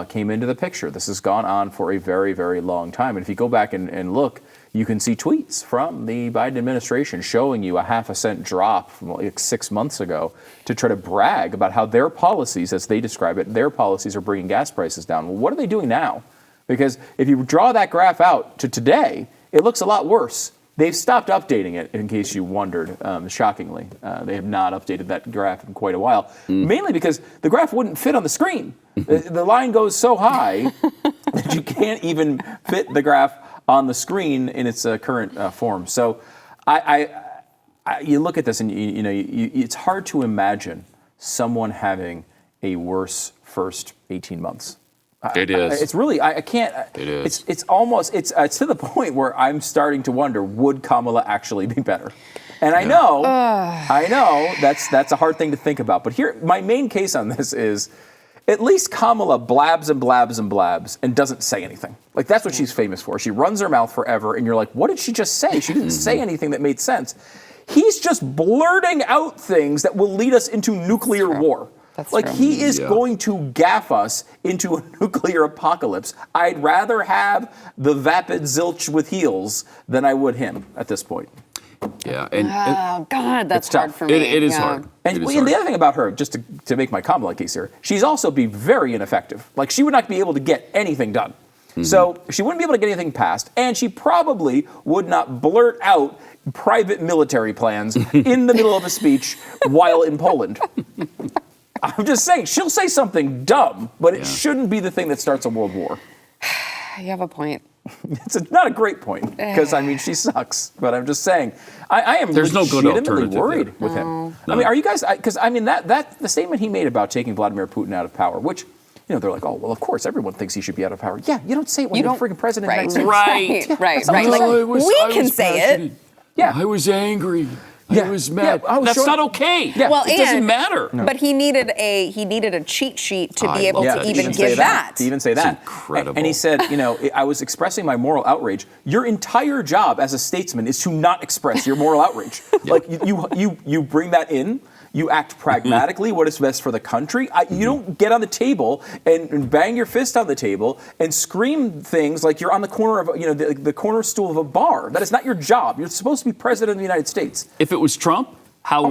[SPEAKER 2] came into the picture. This has gone on for a very, very long time. And if you go back and look, you can see tweets from the Biden administration showing you a 0.5 cent drop from like 6 months ago to try to brag about how their policies, as they describe it, their policies are bringing gas prices down. Well, what are they doing now? Because if you draw that graph out to today, it looks a lot worse. They've stopped updating it, in case you wondered, shockingly. They have not updated that graph in quite a while, mainly because the graph wouldn't fit on the screen. The line goes so high that you can't even fit the graph on the screen in its current form. So you look at this and it's hard to imagine someone having a worse first 18 months.
[SPEAKER 3] It is.
[SPEAKER 2] It's really, I can't.
[SPEAKER 3] It is.
[SPEAKER 2] It's almost, it's to the point where I'm starting to wonder, would Kamala actually be better? And I know that's a hard thing to think about. But here, my main case on this is, at least Kamala blabs and blabs and blabs and doesn't say anything. Like, that's what she's famous for. She runs her mouth forever, and you're like, what did she just say? She didn't say anything that made sense. He's just blurting out things that will lead us into nuclear war.
[SPEAKER 1] That's
[SPEAKER 2] like,
[SPEAKER 1] true.
[SPEAKER 2] he is going to gaff us into a nuclear apocalypse. I'd rather have the vapid zilch with heels than I would him at this point.
[SPEAKER 3] Yeah.
[SPEAKER 1] Oh, God, that's
[SPEAKER 2] It's tough.
[SPEAKER 1] hard for me.
[SPEAKER 3] It is hard.
[SPEAKER 2] And,
[SPEAKER 3] It is
[SPEAKER 2] the
[SPEAKER 3] hard.
[SPEAKER 2] other thing about her, just to make my Kamala case here, she's also be very ineffective. Like, she would not be able to get anything done. So she wouldn't be able to get anything passed, and she probably would not blurt out private military plans in the middle of a speech while in Poland. I'm just saying, she'll say something dumb, but it shouldn't be the thing that starts a world war.
[SPEAKER 1] You have a point.
[SPEAKER 2] It's not a great point, because, I mean, she sucks. But I'm just saying, I am
[SPEAKER 3] There's no good
[SPEAKER 2] legitimately
[SPEAKER 3] alternative
[SPEAKER 2] worried
[SPEAKER 3] there.
[SPEAKER 2] with him. I mean, are you guys, because, I mean, that the statement he made about taking Vladimir Putin out of power, which, they're like, oh, well, of course, everyone thinks he should be out of power. Yeah, you don't say it when you're the freaking president of the United States.
[SPEAKER 3] Right.
[SPEAKER 1] Right. Like,
[SPEAKER 3] I
[SPEAKER 1] we can
[SPEAKER 3] was
[SPEAKER 1] say
[SPEAKER 3] passionate.
[SPEAKER 1] it.
[SPEAKER 2] Yeah.
[SPEAKER 3] I was angry.
[SPEAKER 2] Yeah.
[SPEAKER 3] I was mad.
[SPEAKER 2] Yeah,
[SPEAKER 3] That's not okay.
[SPEAKER 2] Yeah.
[SPEAKER 1] Well,
[SPEAKER 3] it doesn't matter.
[SPEAKER 1] But he needed a cheat sheet to
[SPEAKER 3] I
[SPEAKER 1] be able
[SPEAKER 3] love
[SPEAKER 1] to
[SPEAKER 3] that.
[SPEAKER 1] even
[SPEAKER 2] say
[SPEAKER 1] give that.
[SPEAKER 2] To even say
[SPEAKER 3] It's
[SPEAKER 2] that.
[SPEAKER 3] incredible.
[SPEAKER 2] And he said, I was expressing my moral outrage. Your entire job as a statesman is to not express your moral outrage. Like, you bring that in. You act pragmatically, what is best for the country. You don't get on the table and bang your fist on the table and scream things like you're on the corner of, the corner stool of a bar. That is not your job. You're supposed to be president of the United States.
[SPEAKER 3] If it was Trump, how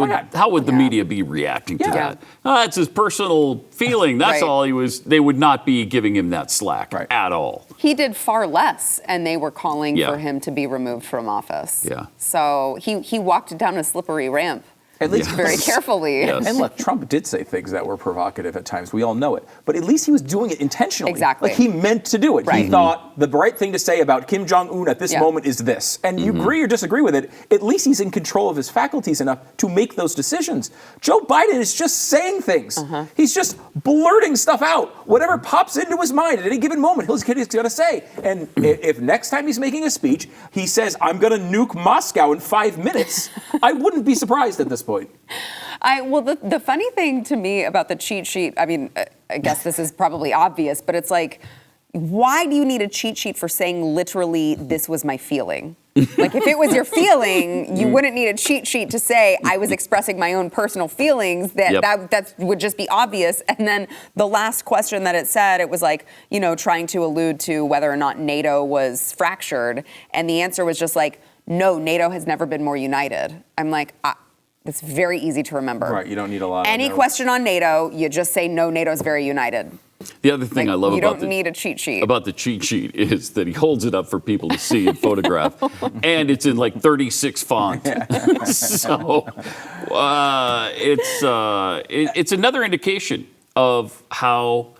[SPEAKER 3] would the media be reacting to that? That's his personal feeling. That's all he was. They would not be giving him that slack at all.
[SPEAKER 1] He did far less, and they were calling for him to be removed from office.
[SPEAKER 3] Yeah.
[SPEAKER 1] So he walked down a slippery ramp.
[SPEAKER 2] At least
[SPEAKER 1] very carefully.
[SPEAKER 3] Yes.
[SPEAKER 2] And look, Trump did say things that were provocative at times. We all know it. But at least he was doing it intentionally.
[SPEAKER 1] Exactly.
[SPEAKER 2] Like, he meant to do it.
[SPEAKER 1] Right.
[SPEAKER 2] He thought the right thing to say about Kim Jong-un at this moment is this. And you agree or disagree with it, at least he's in control of his faculties enough to make those decisions. Joe Biden is just saying things. He's just blurting stuff out. Whatever pops into his mind at any given moment, he's going to say. And if next time he's making a speech, he says, I'm going to nuke Moscow in 5 minutes, I wouldn't be surprised at this point.
[SPEAKER 1] Well, the funny thing to me about the cheat sheet, I mean, I guess this is probably obvious, but it's like, why do you need a cheat sheet for saying literally, this was my feeling? Like, if it was your feeling, you wouldn't need a cheat sheet to say, I was expressing my own personal feelings. That would just be obvious. And then the last question that it said, it was like, trying to allude to whether or not NATO was fractured. And the answer was just like, no, NATO has never been more united. I'm like, it's very easy to remember.
[SPEAKER 2] Right, you don't need a lot
[SPEAKER 1] Any
[SPEAKER 2] of
[SPEAKER 1] question on NATO, you just say, no, NATO's very united.
[SPEAKER 3] The other thing I love
[SPEAKER 1] you
[SPEAKER 3] about
[SPEAKER 1] don't need a cheat sheet.
[SPEAKER 3] about the cheat sheet is that he holds it up for people to see and photograph, and it's in like 36 font. So it's another indication of how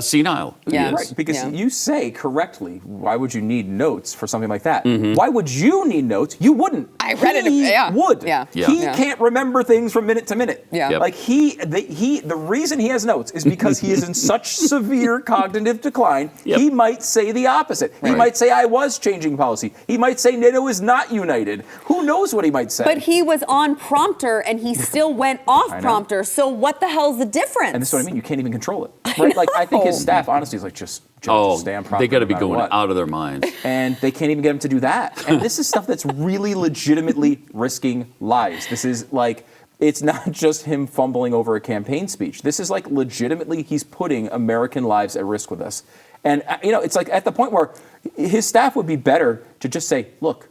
[SPEAKER 3] senile he is.
[SPEAKER 2] Right, because you say correctly, why would you need notes for something like that? Why would you need notes? You wouldn't.
[SPEAKER 1] I read it.
[SPEAKER 2] He would.
[SPEAKER 1] Yeah.
[SPEAKER 2] He can't remember things from minute to minute.
[SPEAKER 1] Yeah. Yep.
[SPEAKER 2] Like, the reason he has notes is because he is in such severe cognitive decline. He might say the opposite. He might say, I was changing policy. He might say NATO is not united. Who knows what he might say?
[SPEAKER 1] But he was on prompter and he still went off prompter. So what the hell's the difference?
[SPEAKER 2] And this is what I mean. You can't even control it. Right? Like, I think his staff, honestly, is like, just stay on prompter.
[SPEAKER 3] They got to be
[SPEAKER 2] no matter
[SPEAKER 3] going
[SPEAKER 2] what.
[SPEAKER 3] out of their minds.
[SPEAKER 2] And they can't even get him to do that. And this is stuff that's really legitimately risking lives. This is like, it's not just him fumbling over a campaign speech. This is like legitimately he's putting American lives at risk with us. And, it's like at the point where his staff would be better to just say, look,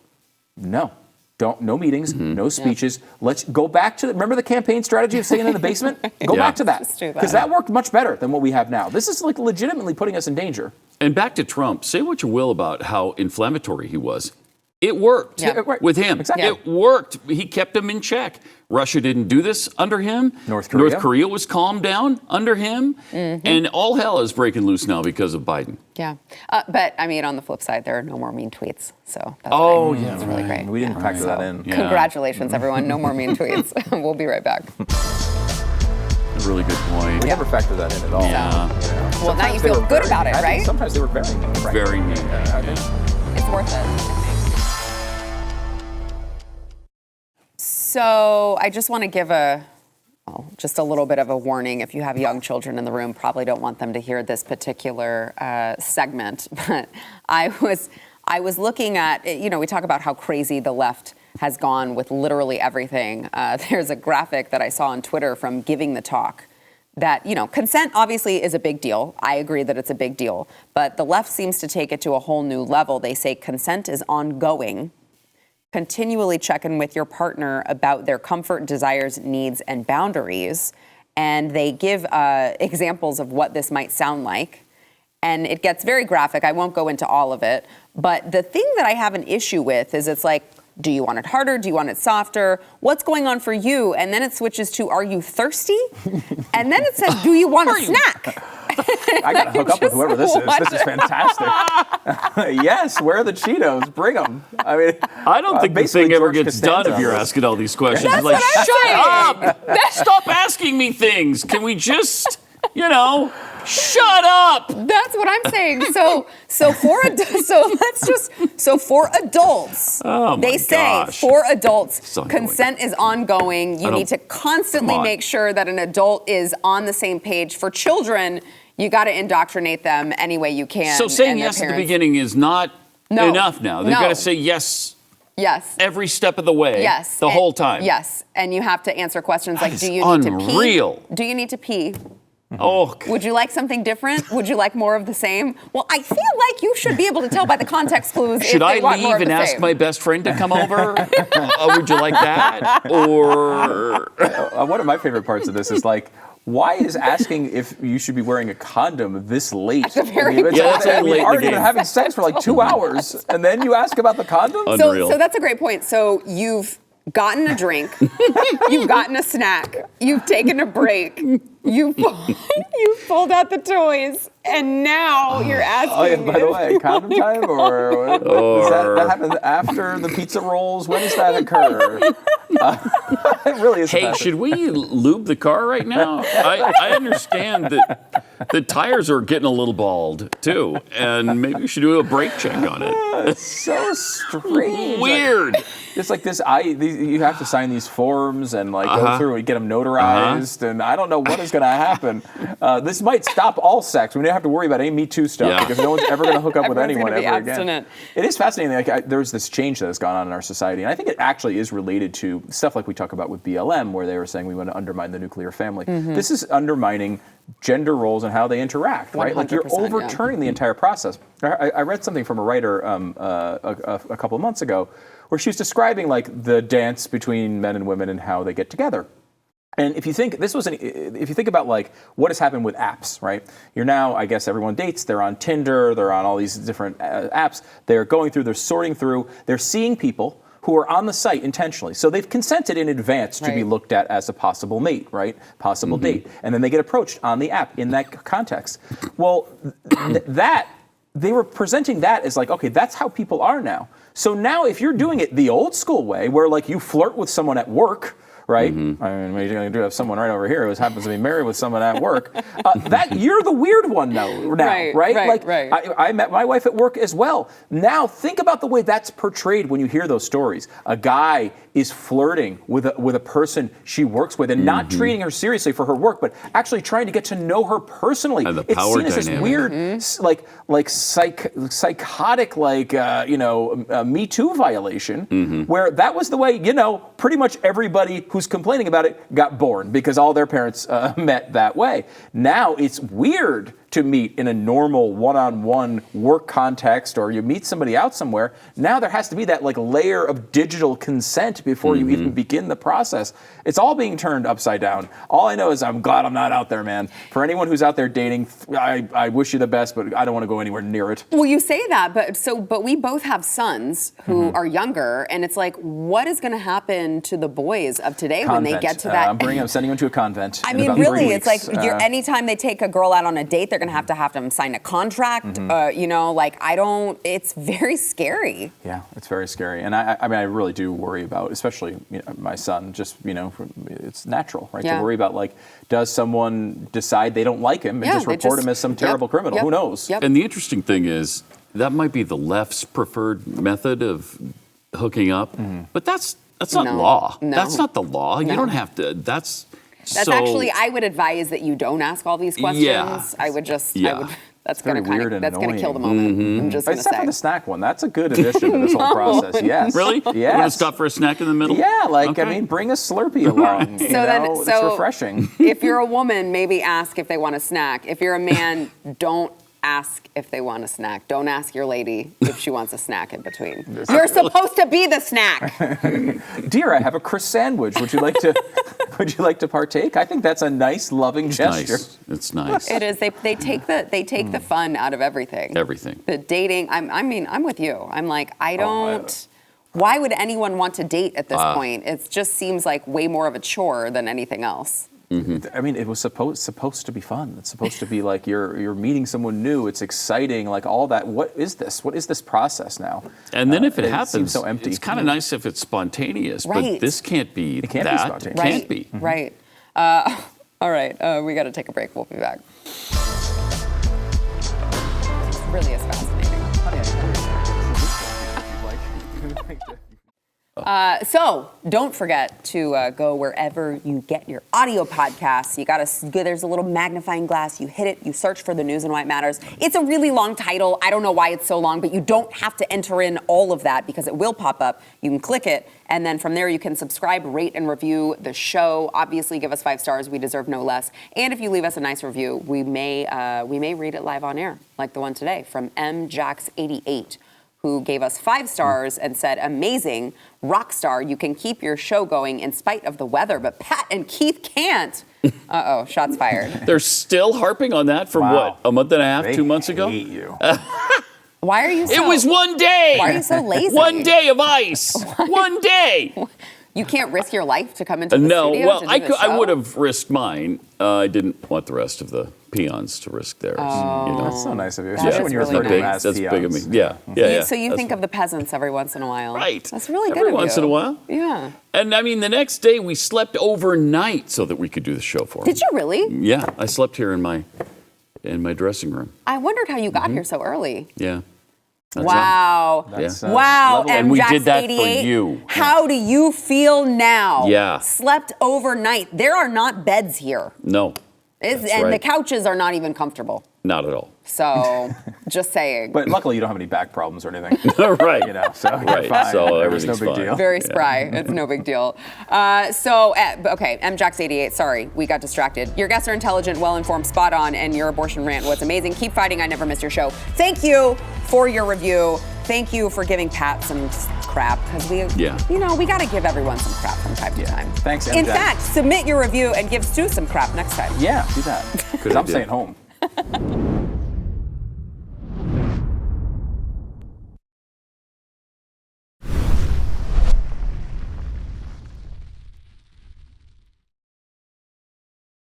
[SPEAKER 2] no meetings, no speeches. Let's go back to, remember the campaign strategy of staying in the basement? Go back to that. Because that worked much better than what we have now. This is like legitimately putting us in danger.
[SPEAKER 3] And back to Trump, say what you will about how inflammatory he was. It worked with him.
[SPEAKER 2] Exactly.
[SPEAKER 3] It worked. He kept him in check. Russia didn't do this under him.
[SPEAKER 2] North Korea
[SPEAKER 3] was calmed down under him. And all hell is breaking loose now because of Biden.
[SPEAKER 1] Yeah. But, I mean, on the flip side, there are no more mean tweets. So that's great.
[SPEAKER 3] Yeah.
[SPEAKER 1] That's really great.
[SPEAKER 2] We didn't factor that in.
[SPEAKER 3] Yeah.
[SPEAKER 1] Congratulations, everyone. No more mean tweets. We'll be right back.
[SPEAKER 3] A really good point.
[SPEAKER 2] We never factored that in at all.
[SPEAKER 3] Yeah.
[SPEAKER 1] Well, now you
[SPEAKER 2] Sometimes they
[SPEAKER 1] feel
[SPEAKER 2] were
[SPEAKER 1] good
[SPEAKER 2] very
[SPEAKER 1] about it,
[SPEAKER 2] mean. I think
[SPEAKER 1] right?
[SPEAKER 2] Sometimes they were very mean. Right.
[SPEAKER 3] Very mean.
[SPEAKER 2] I think
[SPEAKER 1] It's worth it. So I just want to give just a little bit of a warning. If you have young children in the room, probably don't want them to hear this particular segment. But I was looking at, we talk about how crazy the left has gone with literally everything. There's a graphic that I saw on Twitter from Giving the Talk that, consent obviously is a big deal. I agree that it's a big deal. But the left seems to take it to a whole new level. They say consent is ongoing. Continually check in with your partner about their comfort, desires, needs, and boundaries. And they give examples of what this might sound like. And it gets very graphic. I won't go into all of it. But the thing that I have an issue with is it's like, do you want it harder? Do you want it softer? What's going on for you? And then it switches to, are you thirsty? And then it says, do you want a snack?
[SPEAKER 2] I got to hook up with whoever this is. This is fantastic. Yes, where are the Cheetos? Bring them. I mean,
[SPEAKER 3] I don't think the thing ever gets done if you're asking all these questions. It's like, shut up! Stop asking me things. Can we just, shut up?
[SPEAKER 1] That's what I'm saying. So for adults, they say for adults, consent is ongoing. You need to constantly make sure that an adult is on the same page. For children, you got to indoctrinate them any way you can.
[SPEAKER 3] So saying yes at the beginning is not enough now. They've got to say yes.
[SPEAKER 1] Yes.
[SPEAKER 3] Every step of the way.
[SPEAKER 1] Yes.
[SPEAKER 3] The whole time.
[SPEAKER 1] Yes. And you have to answer questions like, do you need to pee?
[SPEAKER 3] Unreal.
[SPEAKER 1] Do you need to pee?
[SPEAKER 3] Oh.
[SPEAKER 1] Would you like something different? Would you like more of the same? Well, I feel like you should be able to tell by the context clues.
[SPEAKER 3] Should I leave and ask my best friend to come over? Would you like that? Or
[SPEAKER 2] one of my favorite parts of this is like, why is asking if you should be wearing a condom this late?
[SPEAKER 1] That's very
[SPEAKER 3] that's late in the
[SPEAKER 2] already
[SPEAKER 3] game.
[SPEAKER 2] been having sex for like 2 hours, and then you ask about the condom?
[SPEAKER 3] Unreal.
[SPEAKER 1] So that's a great point. So you've gotten a drink, you've gotten a snack, you've taken a break, you've pulled out the toys, and now you're asking.
[SPEAKER 2] Oh, yeah, by the way, condom time, or what, that happen after the pizza rolls? When does that occur? It really is.
[SPEAKER 3] Hey, should we lube the car right now? I understand that the tires are getting a little bald too, and maybe we should do a brake check on it.
[SPEAKER 2] It's so strange.
[SPEAKER 3] Weird.
[SPEAKER 2] It's like this. You have to sign these forms and go through and get them notarized, and I don't know what is going to happen. This might stop all sex. We don't have to worry about any Me Too stuff because no one's ever going to hook up with anyone ever again. It is fascinating. There's this change that has gone on in our society, and I think it actually is related to stuff like we talk about with BLM, where they were saying we want to undermine the nuclear family. This is undermining gender roles and how they interact, right? Like you're overturning the entire process. I read something from a writer a couple of months ago where she was describing like the dance between men and women and how they get together. And if you think about like what has happened with apps, right? You're now, I guess everyone dates. They're on Tinder. They're on all these different apps. They're going through. They're sorting through. They're seeing people who are on the site intentionally. So they've consented in advance to be looked at as a possible mate, right? Possible date. And then they get approached on the app in that context. Well, they were presenting that as like, okay, that's how people are now. So now if you're doing it the old school way, where like you flirt with someone at work, right? I mean, we do have someone right over here who happens to be married with someone at work. That you're the weird one now, right? I met my wife at work as well. Now think about the way that's portrayed when you hear those stories. A guy is flirting with a person she works with and not treating her seriously for her work, but actually trying to get to know her personally.
[SPEAKER 3] And the
[SPEAKER 2] it's
[SPEAKER 3] power
[SPEAKER 2] seen as this weird, psychotic, Me Too violation, where that was the way, pretty much everybody who's complaining about it got born because all their parents met that way. Now it's weird to meet in a normal one-on-one work context, or you meet somebody out somewhere, now there has to be that like layer of digital consent before you even begin the process. It's all being turned upside down. All I know is I'm glad I'm not out there, man. For anyone who's out there dating, I wish you the best, but I don't want to go anywhere near it.
[SPEAKER 1] Well, you say that, but we both have sons who are younger, and it's like, what is going to happen to the boys of today when they get to that?
[SPEAKER 2] I'm sending them to a convent.
[SPEAKER 1] I
[SPEAKER 2] in
[SPEAKER 1] mean,
[SPEAKER 2] about 3
[SPEAKER 1] really,
[SPEAKER 2] weeks.
[SPEAKER 1] it's like anytime they take a girl out on a date, they're going to have them sign a contract. It's very scary.
[SPEAKER 2] Yeah, it's very scary. And I mean, I really do worry about, especially my son, just, it's natural, right?
[SPEAKER 1] Yeah.
[SPEAKER 2] To worry about, like, does someone decide they don't like him and just report him as some terrible criminal?
[SPEAKER 1] Yep.
[SPEAKER 2] Who knows?
[SPEAKER 1] Yep.
[SPEAKER 3] And the interesting thing is, that might be the left's preferred method of hooking up, but that's not law.
[SPEAKER 1] No.
[SPEAKER 3] That's not the law.
[SPEAKER 1] No.
[SPEAKER 3] You don't have to. That's
[SPEAKER 1] actually, I would advise that you don't ask all these questions.
[SPEAKER 3] Yeah.
[SPEAKER 1] That's going
[SPEAKER 2] weird and
[SPEAKER 1] to kill the
[SPEAKER 2] annoying.
[SPEAKER 1] moment. I'm just going to
[SPEAKER 2] Except
[SPEAKER 1] say.
[SPEAKER 2] for the snack one. That's a good addition to this whole process. Yes.
[SPEAKER 3] Really?
[SPEAKER 2] Yes.
[SPEAKER 3] You want to stop for a snack in the middle?
[SPEAKER 2] Yeah,
[SPEAKER 3] Okay.
[SPEAKER 2] I mean, bring a Slurpee along. It's refreshing.
[SPEAKER 1] If you're a woman, maybe ask if they want a snack. If you're a man, don't ask if they want a snack. Don't ask your lady if she wants a snack in between. You're supposed to be the snack.
[SPEAKER 2] Dear, I have a Chris sandwich. Would you like to partake? I think that's a nice, loving gesture.
[SPEAKER 3] Nice. It's nice.
[SPEAKER 1] It is. They take the fun out of everything.
[SPEAKER 3] Everything.
[SPEAKER 1] The dating. I'm with you. I'm like, I don't. Why would anyone want to date at this point? It just seems like way more of a chore than anything else.
[SPEAKER 2] I mean, it was supposed to be fun. It's supposed to be like you're meeting someone new. It's exciting, like all that. What is this? What is this process now?
[SPEAKER 3] And then if it
[SPEAKER 2] seems
[SPEAKER 3] happens,
[SPEAKER 2] so empty.
[SPEAKER 3] it's kind of nice if it's spontaneous,
[SPEAKER 1] Right.
[SPEAKER 3] but this can't be
[SPEAKER 2] It can't be
[SPEAKER 3] that.
[SPEAKER 2] spontaneous.
[SPEAKER 3] It
[SPEAKER 1] Right.
[SPEAKER 3] can't be.
[SPEAKER 1] Right. All right. We got to take a break. We'll be back. It really is fascinating. So don't forget to go wherever you get your audio podcasts. You got to go. There's a little magnifying glass. You hit it. You search for The News and Why It Matters. It's a really long title. I don't know why it's so long, but you don't have to enter in all of that because it will pop up. You can click it, and then from there you can subscribe, rate, and review the show. Obviously, give us 5 stars. We deserve no less. And if you leave us a nice review, we may read it live on air, like the one today from MJax88. Who gave us 5 stars and said, amazing, rock star, you can keep your show going in spite of the weather, but Pat and Keith can't. Uh-oh, shots fired.
[SPEAKER 3] They're still harping on that from what, a month and a half, 2 months ago?
[SPEAKER 2] I hate you.
[SPEAKER 1] Why are you so...
[SPEAKER 3] It was one day.
[SPEAKER 1] Why are you so lazy?
[SPEAKER 3] One day of ice. One day.
[SPEAKER 1] You can't risk your life to come into the
[SPEAKER 3] No,
[SPEAKER 1] studio
[SPEAKER 3] well,
[SPEAKER 1] to do the
[SPEAKER 3] I
[SPEAKER 1] show?
[SPEAKER 3] would have risked mine. I didn't want the rest of the peons to risk theirs.
[SPEAKER 2] That's so nice of you,
[SPEAKER 1] That
[SPEAKER 2] especially
[SPEAKER 1] is
[SPEAKER 2] when you
[SPEAKER 1] really
[SPEAKER 2] refer to them
[SPEAKER 1] nice.
[SPEAKER 2] as
[SPEAKER 3] That's big of me.
[SPEAKER 2] peons.
[SPEAKER 3] Yeah.
[SPEAKER 1] So you
[SPEAKER 3] That's
[SPEAKER 1] think of the peasants every once in a while.
[SPEAKER 3] Right.
[SPEAKER 1] That's really good
[SPEAKER 3] Every
[SPEAKER 1] of
[SPEAKER 3] once
[SPEAKER 1] you.
[SPEAKER 3] in a while.
[SPEAKER 1] Yeah.
[SPEAKER 3] And I mean, the next day we slept overnight so that we could do the show for them.
[SPEAKER 1] Did you really?
[SPEAKER 3] Yeah, I slept here in my dressing room.
[SPEAKER 1] I wondered how you got here so early.
[SPEAKER 3] Yeah. That's
[SPEAKER 1] Wow.
[SPEAKER 2] That's,
[SPEAKER 1] Wow,
[SPEAKER 2] level-
[SPEAKER 3] And we did that for
[SPEAKER 1] 88,
[SPEAKER 3] you.
[SPEAKER 1] How do you feel now?
[SPEAKER 3] Yeah.
[SPEAKER 1] Slept overnight. There are not beds here.
[SPEAKER 3] No,
[SPEAKER 1] And
[SPEAKER 3] That's
[SPEAKER 1] the
[SPEAKER 3] right.
[SPEAKER 1] couches are not even comfortable.
[SPEAKER 3] not at all.
[SPEAKER 1] So, just saying.
[SPEAKER 2] But luckily, you don't have any back problems or anything.
[SPEAKER 3] Right.
[SPEAKER 2] So you're
[SPEAKER 3] Right,
[SPEAKER 2] fine.
[SPEAKER 3] so
[SPEAKER 2] There's
[SPEAKER 3] everything's
[SPEAKER 2] no big
[SPEAKER 3] fine.
[SPEAKER 2] deal.
[SPEAKER 1] Very spry. It's no big deal. Okay, MJax88, sorry, we got distracted. Your guests are intelligent, well-informed, spot on, and your abortion rant was amazing. Keep fighting. I never missed your show. Thank you for your review. Thank you for giving Pat some crap, because we got to give everyone some crap from time to time.
[SPEAKER 2] Thanks,
[SPEAKER 1] In
[SPEAKER 2] MJ.
[SPEAKER 1] fact, submit your review and give Stu some crap next time.
[SPEAKER 2] Yeah, do that. Because I'm
[SPEAKER 3] idea.
[SPEAKER 2] staying home.